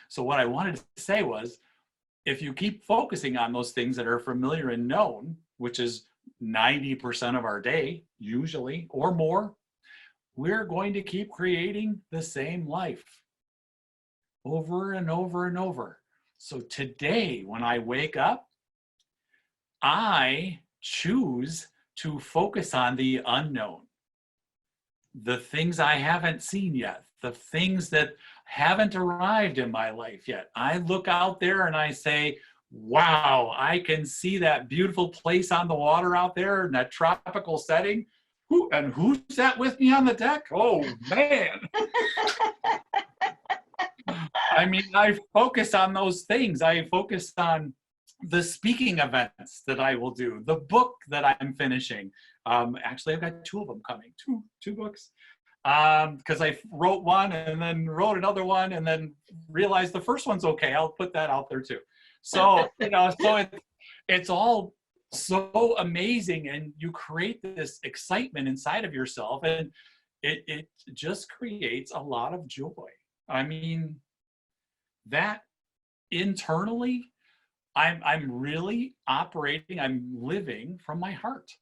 So what I wanted to say was, if you keep focusing on those things that are familiar and known, which is 90% of our day, usually, or more, we're going to keep creating the same life over and over and over. So today, when I wake up, I choose to focus on the unknown, the things I haven't seen yet, the things that haven't arrived in my life yet. I look out there and I say, wow, I can see that beautiful place on the water out there in that tropical setting. Who's that with me on the deck? Oh, man. I mean, I focus on those things. I focus on the speaking events that I will do, the book that I'm finishing. Actually, I've got two of them coming, two books. Because I wrote one and then wrote another one and then realized the first one's okay. I'll put that out there too. So, it's all so amazing, and you create this excitement inside of yourself, and it just creates a lot of joy. I mean, that internally, I'm really operating, I'm living from my heart.